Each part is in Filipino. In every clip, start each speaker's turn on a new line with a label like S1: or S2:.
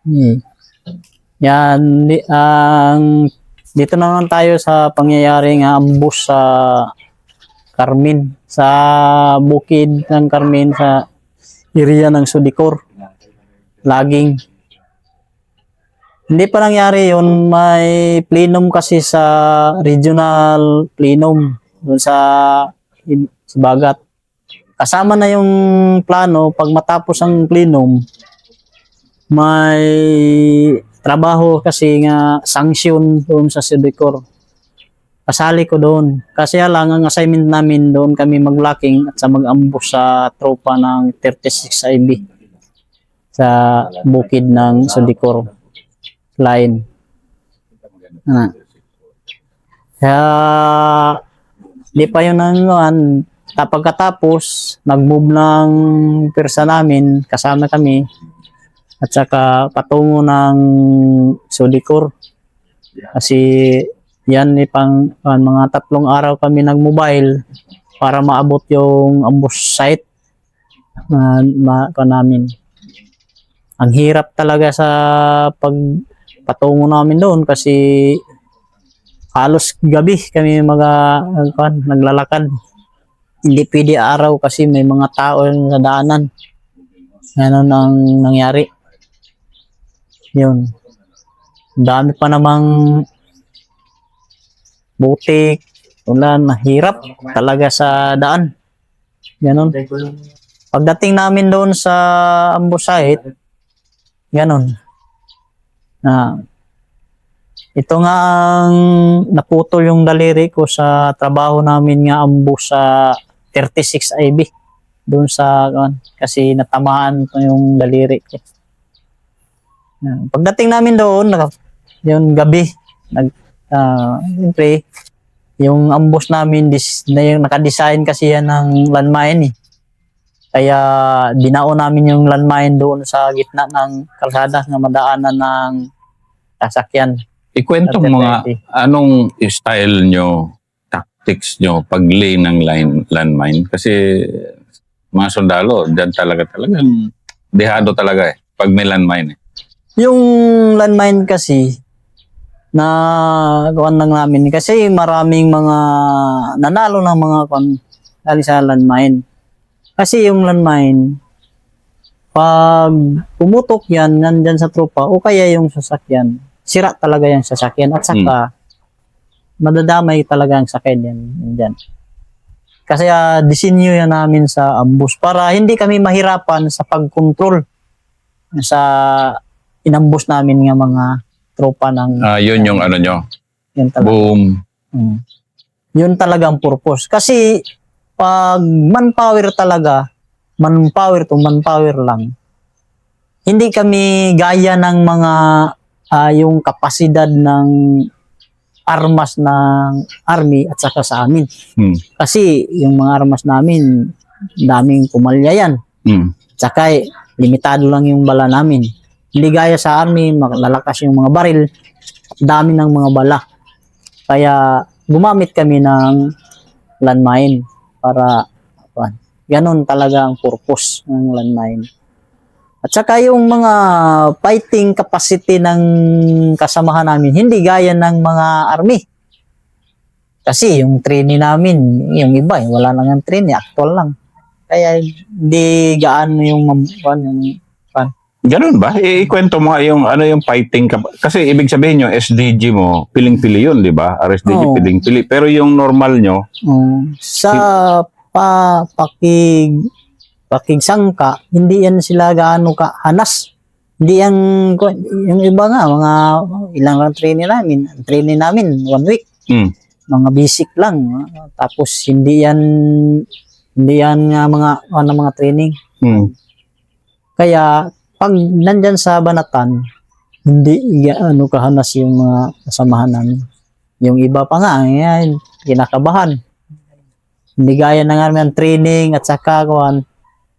S1: Hmm. Yan, dito naman tayo sa pangyayaring ambush sa Carmen, sa bukid ng Carmen, sa area ng Sudicor. Laging. Hindi pa nangyari yun, may plenum kasi sa regional plenum doon sa Bagat. Kasama na yung plano, pag matapos ang plenum, may trabaho kasi nga sanction doon sa Sudicor. Kasali ko doon. Kasi lang ang assignment namin doon kami mag-blocking at sa mag-ambush sa tropa ng 36 IB sa bukid ng Sudicor line. Kaya di pa yun ang pagkatapos nag-move ng persa namin, kasama kami at saka patungo ng Sudicor kasi yan pang mga 3 araw kami nag-mobile para maabot yung ambush site namin. Ang hirap talaga sa pagpatungo namin doon kasi halos gabi kami naglalakad. Hindi pwede araw kasi may mga tao sa daanan. Ganun ang nangyari. Yun. Dami pa namang butik, ulan, hirap talaga sa daan. Ganun. Pagdating namin doon sa ambush site, ganun. Ito nga ang naputol yung daliri ko sa trabaho namin nga ambush sa 36 IB. Doon sa kasi natamaan ko yung daliri ko. Pagdating namin doon, yung gabi, siyempre, yung ambush namin, yung nakadesign kasi yan ng landmine eh. Kaya dinao namin yung landmine doon sa gitna ng kalsada na madaanan ng sasakyan.
S2: Ikwento mo nga, anong style nyo, tactics nyo pag lay ng landmine? Kasi mga sundalo, dyan talagang dehado talaga pag may landmine.
S1: Yung landmine kasi, na kuwan lang namin, kasi maraming mga nanalo ng mga dali sa landmine. Kasi yung landmine, pag pumutok yan, nandyan sa tropa, o kaya yung sasakyan, sira talaga yung sasakyan at saka madadamay talaga ang sakyan yan. Kasi disenyo yan namin sa ambush para hindi kami mahirapan sa pag-control sa inambush namin ng mga tropa ng
S2: yun yung ano nyo.
S1: Yun talaga.
S2: Boom.
S1: Yun talaga ang purpose. Kasi pag manpower talaga, manpower to manpower lang. Hindi kami gaya ng mga yung kapasidad ng armas ng army at saka sa amin. Kasi yung mga armas namin, daming pumalya yan. Saka limitado lang yung bala namin. Hindi gaya sa army, lalakas yung mga baril, dami ng mga bala. Kaya gumamit kami ng landmine para ganon talaga ang purpose ng landmine. At saka yung mga fighting capacity ng kasamahan namin, hindi gaya ng mga army. Kasi yung training namin, yung iba, wala lang ang training, actual lang. Kaya hindi gaano yung
S2: Ganun ba? Ikwento mo yung ano yung fighting kasi ibig sabihin yung SDG mo, piling-pili yun, di ba? RSDG piling-pili. Pero yung normal nyo,
S1: sa pakigsangka, hindi yan sila gaano hanas. Hindi yung iba nga, mga ilang lang training namin, 1 week. Mga basic lang. Tapos hindi yan mga training. Kaya pag nandyan sa banatan, hindi kahanas yung mga kasamahan namin. Yung iba pa nga, kinakabahan. Hindi gaya ng ang training at saka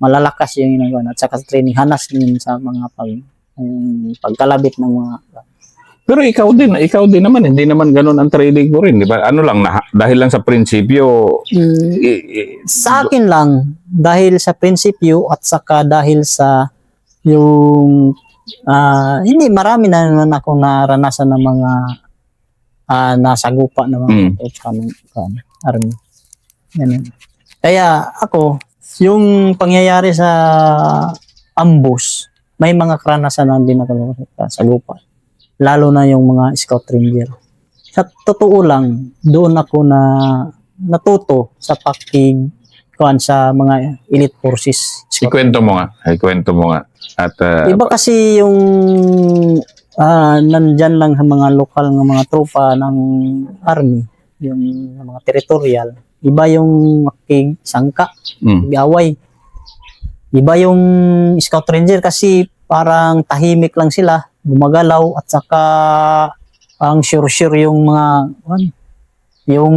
S1: malalakas yung ginagawa. At saka training, hanas din sa mga pagkalabit ng mga...
S2: Pero ikaw din naman, hindi naman ganun ang training mo rin, di ba? Ano lang, dahil lang sa prinsipyo...
S1: sa akin lang, dahil sa prinsipyo at saka dahil sa yung Hindi, marami na naman akong naranasan ng mga nasagupa ng mga army. Ganun. Kaya ako, yung pangyayari sa ambush, may mga karanasan na din ako sagupa. Lalo na yung mga scout ranger. Sa totoo lang, doon ako natuto sa sa mga elite forces.
S2: Ikwento mo nga. At
S1: Iba kasi yung nandyan lang sa mga lokal ng mga tropa ng army, yung mga territorial. Iba yung sangka, away. Iba yung scout ranger kasi parang tahimik lang sila, gumagalaw at saka ang sure yung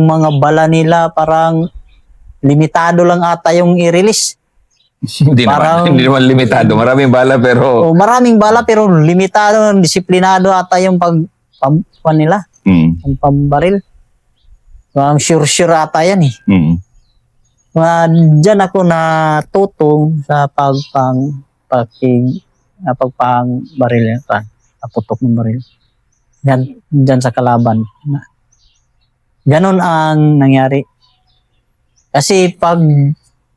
S1: mga bala nila parang limitado lang ata yung i-release.
S2: hindi naman limitado. Maraming bala pero...
S1: maraming bala pero limitado, disiplinado ata yung nila, ang pambaril. Ang sure ata yan eh. Diyan ako natutong sa pagpangbaril yan, putok ng baril. Diyan sa kalaban. Ganon ang nangyari. Kasi pag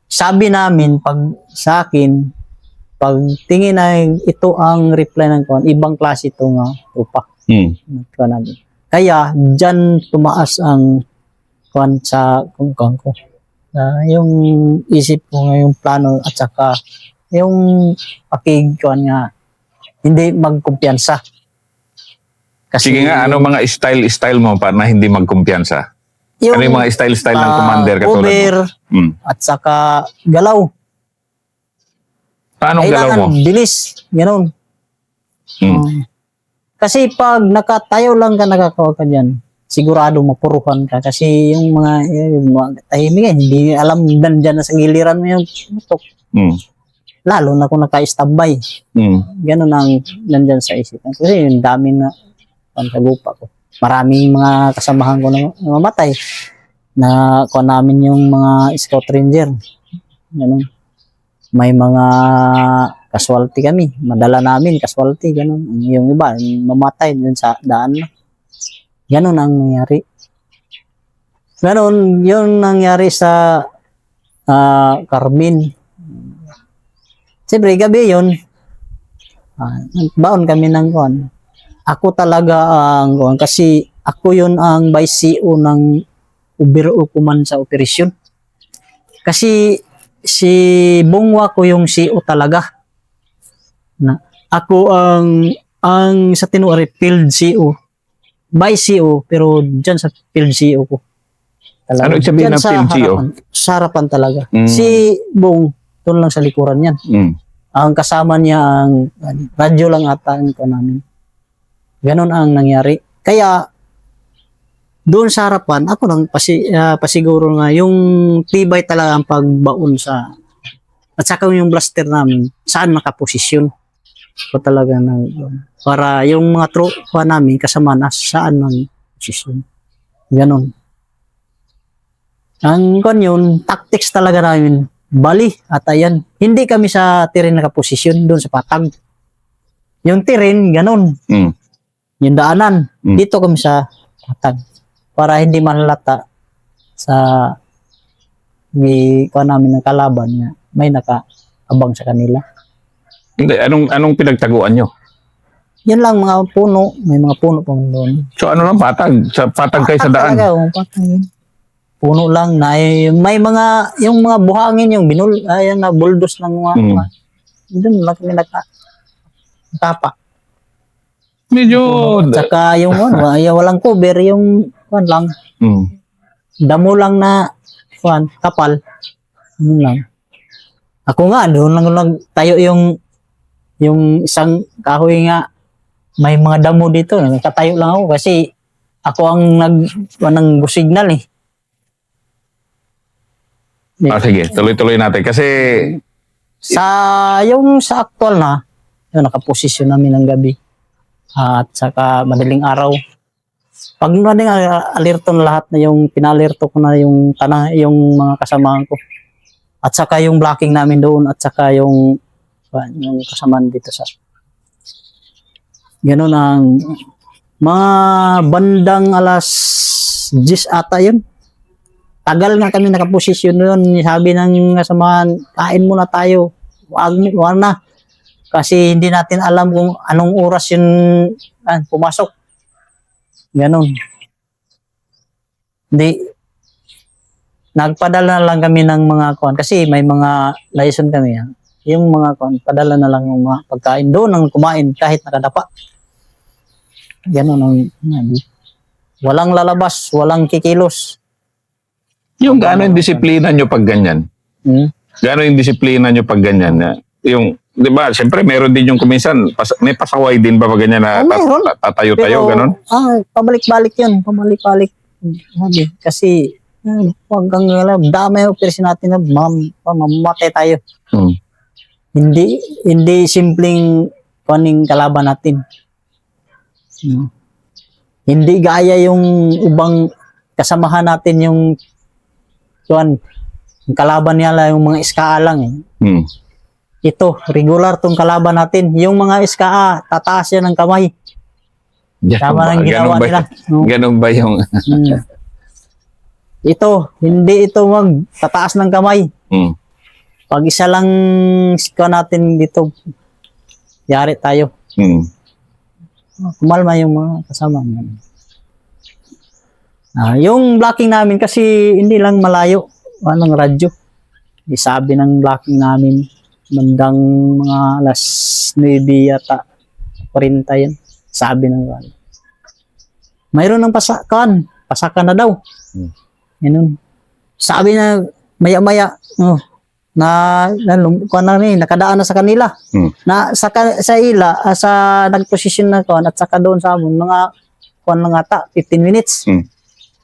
S1: sabi namin, pag sa akin, pag tingin na ito ang reply ng kuwan, ibang klase ito nga upak. Kaya dyan tumaas ang kuwan sa kuwan ko. Yung isip ko yung plano at saka yung kuwan nga hindi magkumpiyansa. Kasi,
S2: sige nga, ano mga style mo para na hindi magkumpiyansa? Ano yung mga style ng commander katulad
S1: cover,
S2: mo?
S1: at saka galaw.
S2: Paano galaw mo?
S1: Bilis. Ganun. Kasi pag nakatayo lang ka, nakakawa ka dyan, sigurado mapuruhan ka. Kasi yung mga tahimik, hindi alam dyan na sa giliran mo yung putok. Lalo na kung naka-standby. Ganun ang nandyan sa isipan. Kasi yung dami na pansagupa ko. Maraming mga kasamahan ko na mamatay na kuha namin yung mga scout ranger. Ganun. May mga casualty kami. Madala namin casualty. Ganun. Yung iba, mamatay dun sa daan. Ganun ang nangyari. Ganun, yung nangyari sa Carmen. Siyempre, gabi yun. Baon kami ng kuhan. Ako talaga ang kasi ako yun ang vice CEO ng Overall Command sa operasyon. Kasi si Bongwa ko yung CEO talaga. Ako ang sa tinuari field CEO. Vice CEO pero diyan sa field CEO ko. Talaga.
S2: Ano sabihin ng field CEO?
S1: Sa harapan talaga. Si Bong doon lang sa likuran yan. Ang kasama niya ang radyo lang ata ang namin. Ganon ang nangyari. Kaya, doon sa harapan, ako lang pasiguro nga, yung tibay talaga ang pagbaon sa, at saka yung blaster namin, saan nakaposisyon. So talaga para yung mga tropa namin, kasama na saan ng posisyon. Ganon. Ang yun, tactics talaga namin, bali, at ayan, hindi kami sa terrain nakaposisyon, doon sa patag. Yung terrain, ganon. Yung daanan, dito kami sa patag para hindi malata sa kuha namin ng kalaban niya, may nakaabang sa kanila.
S2: Hindi, anong pinagtaguan nyo?
S1: Yan lang, mga puno, may mga puno pa doon.
S2: So ano lang, patag? Sa patag kayo sa daan?
S1: Talaga, patag. Puno lang na may mga, yung mga buhangin, yung ayan na buldos ng mga, doon lang kami nakapa.
S2: Medyo...
S1: Tsaka yung walang cover, yung lang. Damo lang na kapal. Lang. Ako nga, doon lang tayo yung isang kahoy nga, may mga damo dito. Nakatayo lang ako kasi ako ang nang signal eh.
S2: Sige, tuloy-tuloy natin. Kasi...
S1: sa actual na, yung nakaposisyon namin ng gabi. At saka madaling araw. Pag naling alerto na lahat na yung pinalerto ko na yung mga kasamahan ko. At saka yung blocking namin doon at saka yung kasamaan dito sa Ganun ang mga bandang alas 10 ata yun. Tagal nga kami nakaposisyon doon. Sabi ng kasamahan, kain muna tayo. Wag na. Kasi hindi natin alam kung anong oras yun pumasok. Ganun. Hindi. Nagpadala lang kami ng mga kuan. Kasi may mga liaison kami. Yung mga kuan, padala na lang ng mga pagkain doon ang kumain kahit nakadapa. Ganun ang walang lalabas, walang kikilos.
S2: Yung gaano yung disiplina nyo pag ganyan? Gaano yung disiplina nyo pag ganyan? Yung, di ba, siyempre meron din yung kuminsan, may pasaway din ba pag ganyan na
S1: meron.
S2: tatayo-tayo, ganon?
S1: Pabalik-balik yun. Pabalik-balik. Kasi, wag kang damay operasyon natin na mamamatay tayo. Hindi simpleng kuning kalaban natin. Hindi gaya yung ubang kasamahan natin yung kuan, yung kalaban nila yung mga SKA lang eh. Ito, regular tong kalaban natin. Yung mga SKA, tataas yan ng kamay. Tama ng ginawa nila.
S2: Ganun ba yung...
S1: Ito, hindi ito tataas ng kamay. Pag isa lang kuan natin dito, yari tayo. Kumalma yung mga kasama. Yung blocking namin kasi hindi lang malayo. Anong radyo. Isabi ng blocking namin bandang mga alas 9 yata 40 yan. Sabi ng mayroon ng pasakan na daw. Ganun. Sabi na maya-maya nakadaan na sa kanila. Na sa ila sa nagposisyon na kuan at saka doon sa amon mga kuan lang ata 15 minutes.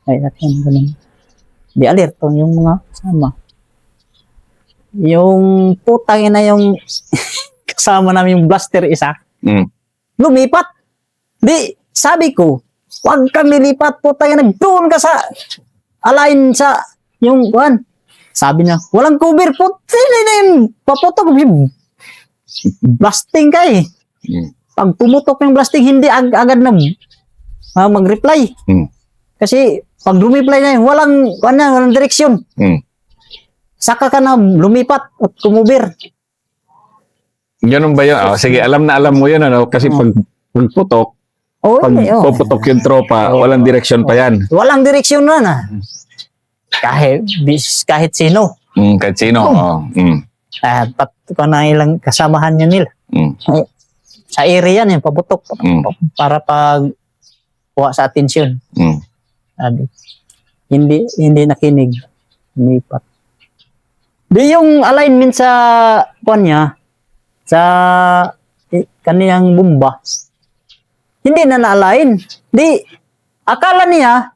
S1: Ay natin ganun. Di alerto yung mga kasama. Yung putang ina yung kasama namin yung blaster isa. Lumipat. Di sabi ko, wag kang lilipat putang ina, doon ka sa align sa yung kuan. Sabi niya, walang cover po. Sili na yung paputok. Blasting ka eh. Pag pumutok yung blasting, hindi agad na mag-reply. Kasi pag lumiply na yun, walang direksyon. Saka ka na lumipat at kumubir.
S2: Ganun ba yun? Sige, alam mo yun. Kasi pag putok, puputok yung tropa, walang direksyon pa yan.
S1: Walang direksyon na. Kahit sino.
S2: Kahit sino.
S1: Na ilang kasamahan niya nila. Sa area yan, pabutok. Para pag kuha sa atensyon. Hindi nakinig. Lumipat. Di yung alignment sa kanya, sa kaniyang bomba, hindi na na-align. Di, akala niya,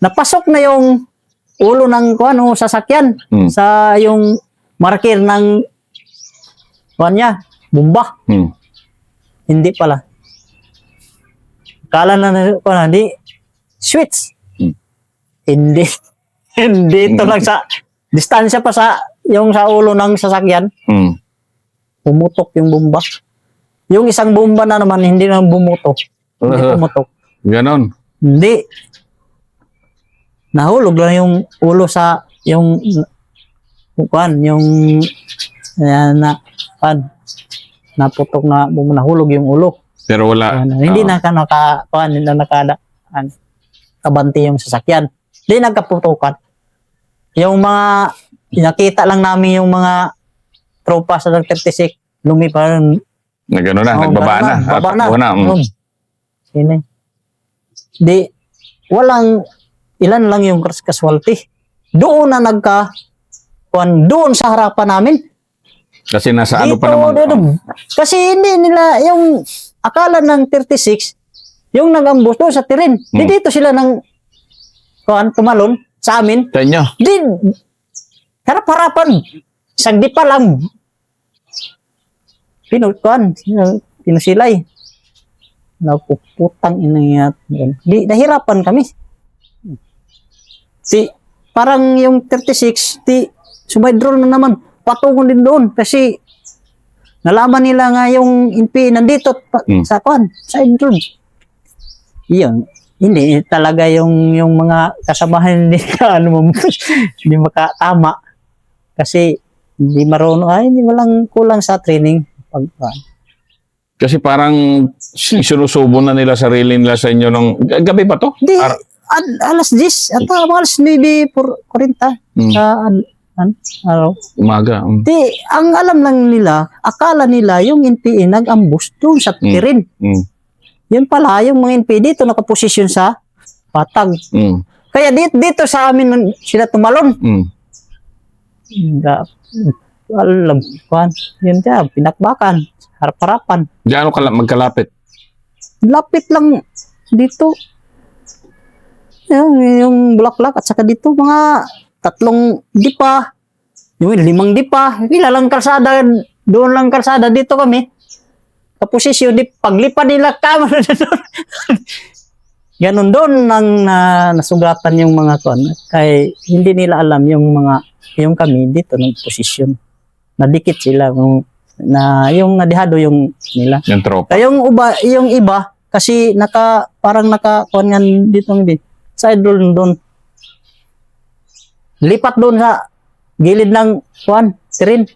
S1: napasok na yung ulo ng sasakyan sa yung marker ng kanya, bomba. Hindi pala. Akala na di switch. Hindi ito lang sa distansya pa sa ulo ng sasakyan. Pumutok yung bomba. Yung isang bomba na naman hindi na bumutok. Hindi pumutok.
S2: Ganon.
S1: Hindi. Nahulog lang yung ulo sa yung naputok na nahulog yung ulo.
S2: Pero wala.
S1: Hindi na kabanti yung sasakyan. Hindi nagkaputukan. Yung mga nakita lang namin yung mga tropa sa 36 lumipat
S2: na gano'n na, nagbaba na.
S1: Baba na. Sino? Di, ilan lang yung casualty. Doon na doon sa harapan namin.
S2: Kasi nasa ano pa naman.
S1: Kasi hindi nila, yung akala ng 36, yung nag-ambus doon sa tirin. Di dito sila tumalon sa amin.
S2: Sa inyo?
S1: Di, harap-harapan. Sagdi pa lang. Pinusilay. Napuputang inayat. Di, nahirapan kami. Parang yung 36, sumaydrol na naman. Patungon din doon. Kasi, Nalaman nila nga yung NPA nandito sa kwan, sa road. Iyon, hindi talaga yung mga kasamahan hindi ka ano mo, hindi makatama kasi hindi marunong hindi walang kulang sa training pag
S2: Kasi parang sinusubo na nila sarili nila sa inyo nung gabi ba to?
S1: Hindi, alas 10 at alas 9:40 sa araw.
S2: Umaga.
S1: Di, ang alam lang nila, akala nila yung NPA nag-ambush doon sa tirin. Yun pala, yung mga NPA dito nakaposisyon sa patag. Kaya dito sa amin sila tumalon. Alam, yun siya, pinakbakan, harap-harapan.
S2: Gaano magkalapit?
S1: Lapit lang dito. Yung bulaklak at saka dito mga 3 dipa. Yung 5 dipa. Kilalang kalsada, doon lang kalsada dito kami. Kaposisyon, paglipad nila kamo na doon. Ganun doon nang nasugatan yung mga kon. Kaya hindi nila alam yung kami dito ng posisyon. Nadikit sila yung nadihado yung nila.
S2: Yung tropa.
S1: Kaya yung iba kasi parang naka-kon nga dito side roll doon. Lipat doon sa gilid ng tirin.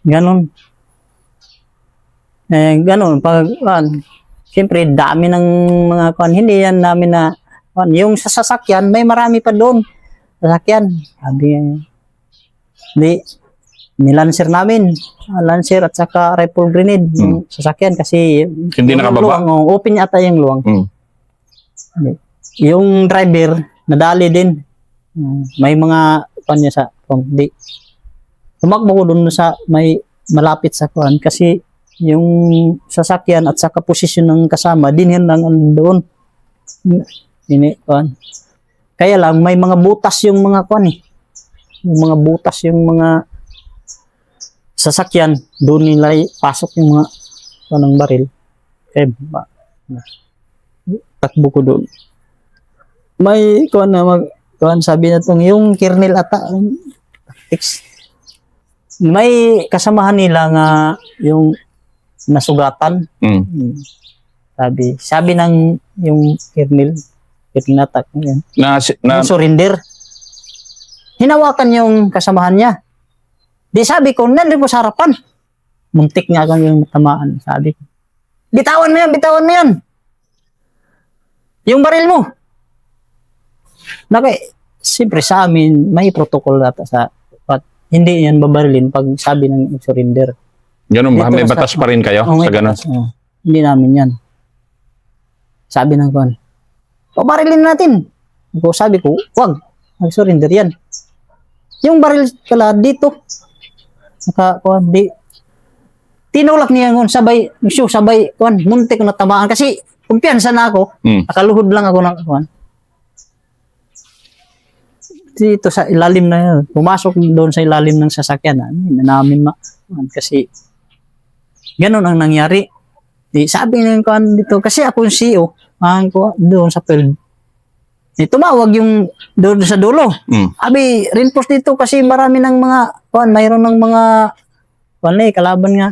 S1: Ganon. Ganon pag siyempre dami ng mga hindi yan namin na yung sa sasakyan may marami pa doon. Sasakyan. Sabi nilanser namin. Lancer at saka rifle grenade yung sasakyan kasi
S2: hindi nakababa.
S1: Open yata yung luwang. Yung driver nadali din. May mga kanya sa di. Tumakbo ko doon sa may malapit sa kuan kasi yung sasakyan at saka posisyon ng kasama dinhin lang doon. Ini kuan. Kaya lang may mga butas yung mga kuan Yung mga butas yung mga sasakyan doon nila pasok yung mga kanang baril. Takbo ko doon. May kuan sabi na tong yung kernel ata may kasamahan nila nga yung nasugatan. Sabi ng yung kernel attack yan. Yung surrender. Hinawakan yung kasamahan niya. Di sabi ko, nandun ko sa harapan. Muntik nga kang yung tamaan. Sabi ko, bitawan mo yan. Yung baril mo. Siyempre sa amin, may protocol data sa hindi yan babarilin pag sabi ng surrender.
S2: Ganun ba? May batas pa rin kayo sa ganun?
S1: Hindi namin yan. Sabi ng kuwan, pabarilin natin. Sabi ko, wag. Mag-surrender yan. Yung baril kala dito. Tinulak niya ngon sabay kuwan, muntik na tamaan kasi kumpiyansa na ako. Nakaluhod lang ako ng kuwan. Dito sa ilalim na yun. Pumasok doon sa ilalim ng sasakyan. Namin kasi ganun ang nangyari. Sabi ng kuwan dito kasi ako yung CEO doon sa field. Tumawag yung doon sa dulo. Abi, reinforce dito kasi marami ng mga mayroon ng mga kalaban nga.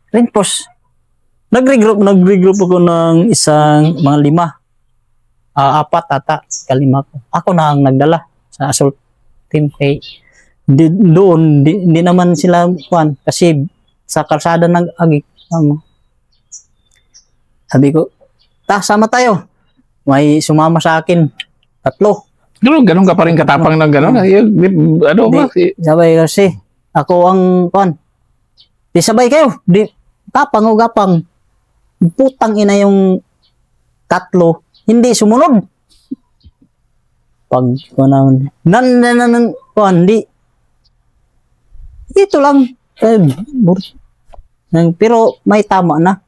S1: Reinforce. Nag-regroup ako ng mga 5. 4 ata, 5 ko. Ako na ang nagdala sa assault team kay hindi naman sila kasi sa kalsada ng agi. Sabi ko, sama tayo. May sumama sa akin 3.
S2: Ganun ka pa rin katapang ng ganun.
S1: Sabay kasi ako ang di sabay kayo. Di gapang. Putang ina yung 3 hindi sumunod. Pag di dito lang pero may tama na.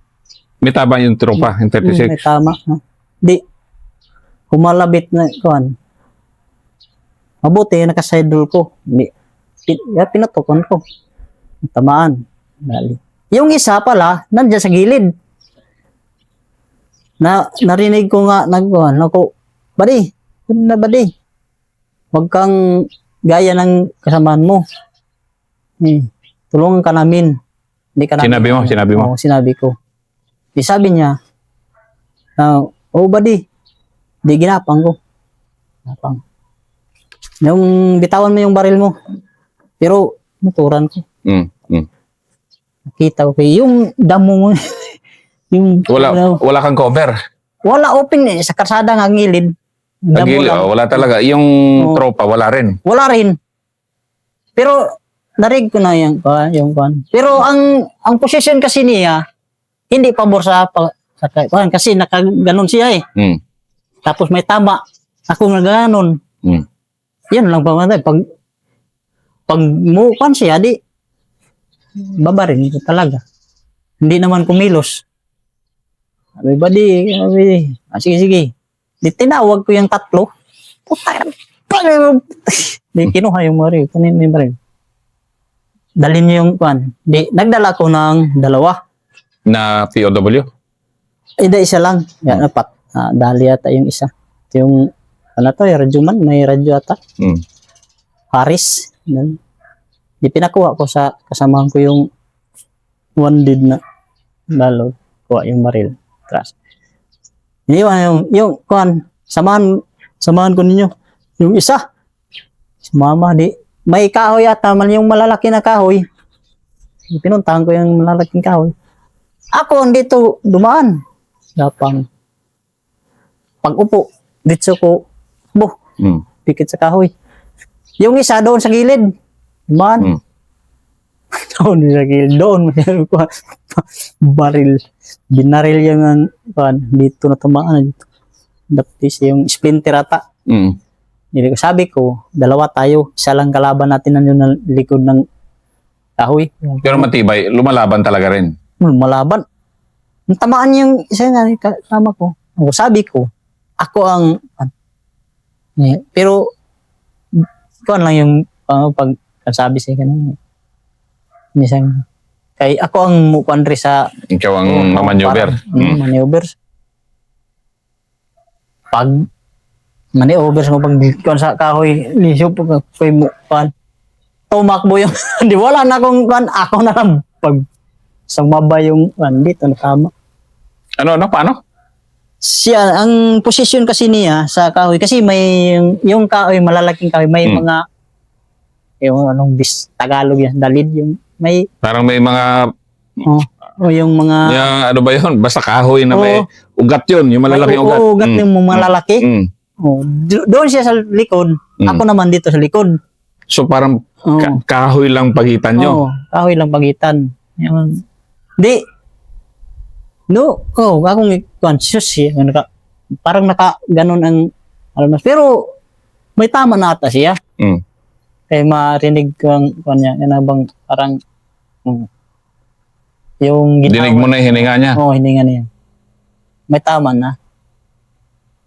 S2: May tama yung tropa, yung 36.
S1: May tama. Di kumalabit na mabuti naka-sidle ko. Pinatukan ko. Tamaan. Dali. Yung isa pala nandiyan sa gilid. Narinig ko nga buddy. Huwag kang gaya ng kasamaan mo. tulungan ka namin. Hindi ka namin,
S2: Sinabi mo?
S1: Oo, sinabi ko. Di sabi niya, oh buddy, di ginapang ko. Ginapang. Yung bitawan mo yung baril mo. Pero, naturan ko. Nakita ko yung damo mo. yung,
S2: Wala kang cover.
S1: Wala open eh. Sa karsada nga ngilid. Damo lang.
S2: Wala talaga. Yung tropa, wala rin.
S1: Wala rin. Pero, narig ko na yung kwan. Pero, ang posisyon kasi niya, hindi pabor sa kwan. Kasi nakaganon siya eh. Tapos may tama. Ako nga ganon. Yan lang pa man. Pag mukan siya, di, babarin ko talaga. Hindi naman kumilos. Sabi, buddy, sige. Di tinawag ko yung tatlo. Puta, di kinuha yung baril. Kunin mo yung baril. Dalhin niyo yung kwan. Di, nagdala ko ng 2.
S2: Na POW?
S1: Isa lang. Yan, apat. Dali ata yung isa. Yung, ano to, yung radyo man. May radyo ata. Paris. Di pinakuha ko sa kasamahan ko yung wounded na lalo. Kuha yung baril. Crash. Yung kwan. Samahan ko ninyo. Yung isa. Sumama di. May kahoy ata man yung malalaki na kahoy. Pinuntahan ko yung malalaking kahoy. Ako dito dumaan. Gapang. Pag upo, dito ko, pikit sa kahoy. Yung isa doon sa gilid. Dumaan. Doon sa gilid. Doon. Baril. Binaril yung dito na tumaan. Dapis yung splinter ata. Sabi ko, 2 tayo. Isa lang kalaban natin na likod ng kahoy.
S2: Pero matibay, lumalaban talaga rin.
S1: Malaban. Tamaan yung isa nga kasama ko. Sabi ko, ako ang pero kuan lang yung pag sabi sa kanina. Minsan kay ako ang mukuan rin sa
S2: Ikaw ang mamaneuver.
S1: Maneuver. Pag maneuver mo pag kuan sa kahoy, lisyo pag koy mukuan. Tumakbo yung di wala na akong kuan, ako na lang pag sumaba yung dito na tama.
S2: Paano?
S1: Siya, ang posisyon kasi niya sa kahoy, kasi may yung kahoy, malalaking kahoy, may mga, yung Tagalog yan, dalid, yung may,
S2: Parang may mga,
S1: yung mga,
S2: ano ba yun? Basta kahoy na may ugat yun, yung malalaking ugat.
S1: Ugat yung malalaki. Doon siya sa likod, ako naman dito sa likod.
S2: So parang kahoy lang pagitan nyo?
S1: Kahoy lang pagitan. Akong conscious siya. Parang ganun ang pero may tama na ata siya. Kaya marinig ko ang kanya. Yan bang parang yung ginawa.
S2: Dinig mo na yung hininga niya?
S1: Oo, hininga niya. May tama na.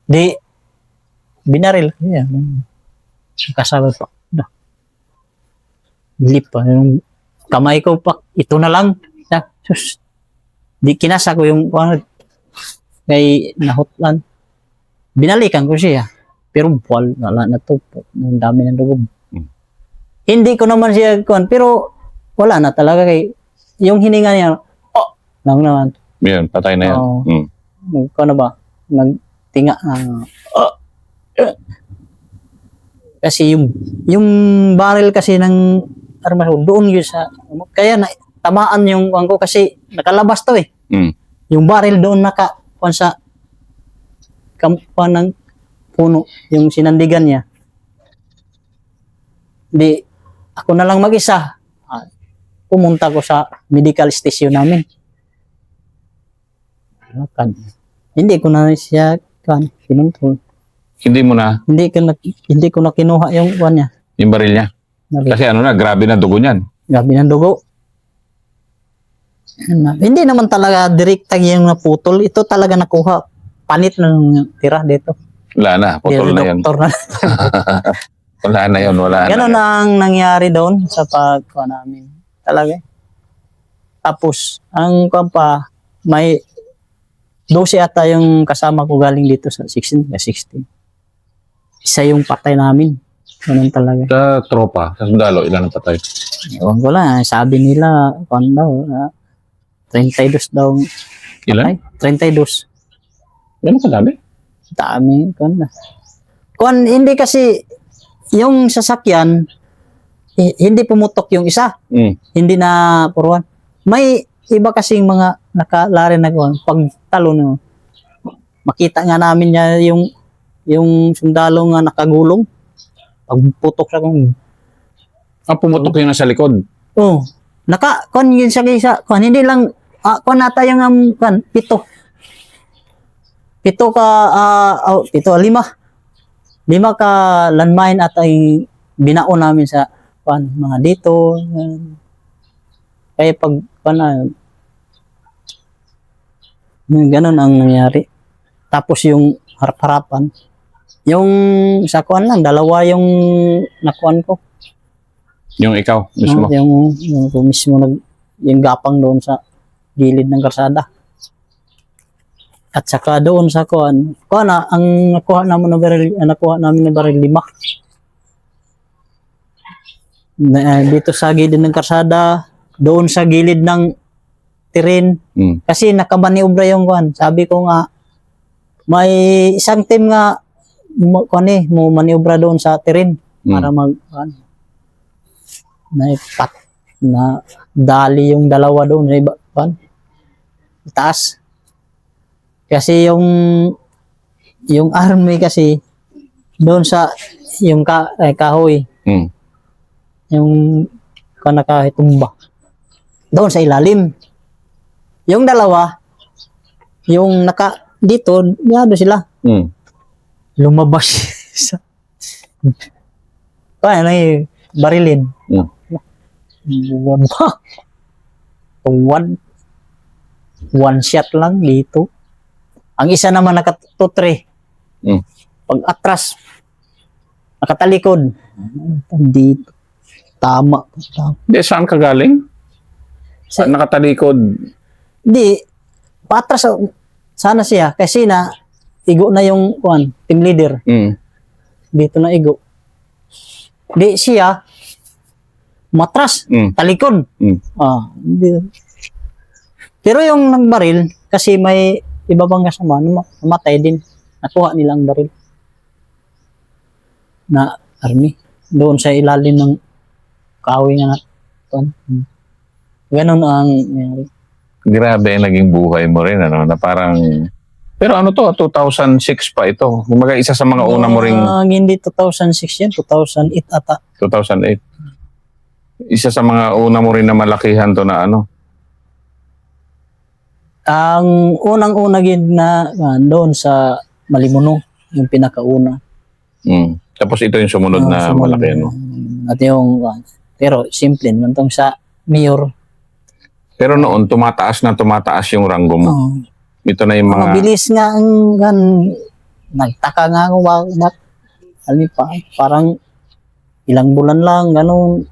S1: Di, binaril. Yan. Kasama pa. Lip pa. Yung kamay ko pa. Ito na lang. Sus. Di kinasa ko yung kay nahutlan. Binalikan ko siya. Pero wala na to. Ang dami ng dugo. Hindi ko naman siya pero wala na talaga kay yung hininga niya. Lang naman.
S2: Yan, patay na yan.
S1: Ano ba? Nagtinga. Kasi yung barrel kasi ng armas doon yun sa kaya na tamaan yung ko kasi nakalabas to eh. Yung barrel doon sa kampan ng puno, yung sinandigan niya. Di, ako na lang mag-isa. Pumunta ko sa medical station namin. Hindi ko na siya pinuntul.
S2: Hindi mo na?
S1: Hindi ko na kinuha yung niya.
S2: Yung baril niya? Kasi grabe na dugo niyan.
S1: Grabe na dugo. Hindi naman talaga direkta yung naputol. Ito talaga nakuha. Panit ng tira dito.
S2: Wala na, putol na yan. Wala na yun, wala
S1: Ganon na. Ang nangyari doon sa pagkuha namin. Talaga. Tapos, ang pa, may 12 ata yung kasama ko galing dito sa 16. Isa yung patay namin. Ganun talaga.
S2: Sa tropa, sa sundalo, ilan ang patay?
S1: Ewan ko lang, sabi nila, kung daw, 32 daw.
S2: Ilan?
S1: Ay, 32.
S2: Ganun kadami?
S1: Dami, kung na. Kung hindi kasi, yung sasakyan, hindi pumutok yung isa.
S2: Mm.
S1: Hindi na puruan. May iba kasing mga nakalari na kung pag talo no, makita nga namin niya yung sundalo nga nakagulong. Pag putok siya kung
S2: Pumutok yung nasa likod.
S1: oh, kon yun siya kaysa, kon hindi lang, kon nata yung, pito. Pito ka, lima. Lima ka landmine at ay binaon namin sa, mga dito. Kaya pag, ganun ang nangyari. Tapos yung harap-harapan, yung sa kuan lang, dalawa yung nakuan ko.
S2: Yung ikaw mismo.
S1: Yung ako mismo yung gapang doon sa gilid ng karsada. At saka doon sa kuan ang nakuha namin na baril 5. Dito sa gilid ng karsada, doon sa gilid ng terrain.
S2: Mm.
S1: Kasi nakamaniobra yung kuan. Sabi ko nga, may isang team nga mo maniobra doon sa terrain para na dali yung dalawa doon sa iba taas. Kasi yung army kasi doon sa yung kahoy,
S2: Mm.
S1: yung kanakahitumba doon sa ilalim. Yung dalawa, yung dito, yado sila.
S2: Mm.
S1: Lumabas sa kaya barilin.
S2: Mm.
S1: One shot lang dito. Ang isa naman nakatutre.
S2: Mm.
S1: Pag atras, nakatalikod. Dito. Tama.
S2: Di, saan ka galing? Nakatalikod.
S1: Di, patras. Sana siya. Kasi igo na yung team leader.
S2: Mm.
S1: Dito na igo. Di siya, matras, talikod.
S2: Mm.
S1: Pero yung nagbaril, kasi may iba bang kasama, namatay din. Nakuha nilang baril. Na army. Doon sa ilalim ng kahoy nga. Ganon ang nangyari.
S2: Grabe ang naging buhay mo rin, ano, na parang... Pero ano to, 2006 pa ito. Kumaga isa sa mga una mo ring...
S1: Hindi 2006 yan, 2008 ata.
S2: 2008. Isa sa mga una mo rin na malakihan to na ano.
S1: Ang unang-una na doon sa Malimuno, yung pinakauna.
S2: Mm. Tapos ito yung sumunod na
S1: Sumunod
S2: malaki, no?
S1: At yung, pero simple, nantong sa mayor.
S2: Pero noon, tumataas yung ranggo mo. Ito na yung mga...
S1: Mabilis nga nagtaka nga ako, parang ilang bulan lang, ganun.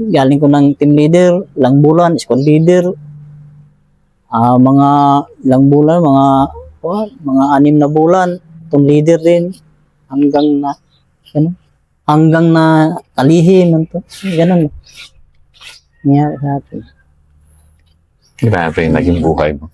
S1: Galing ko ng team leader, ilang bulan, squad leader, mga ilang bulan, mga 6 na bulan, team leader din, hanggang na kalihim, ganun. Nangyari sa atin.
S2: Grabe yung naging buhay mo.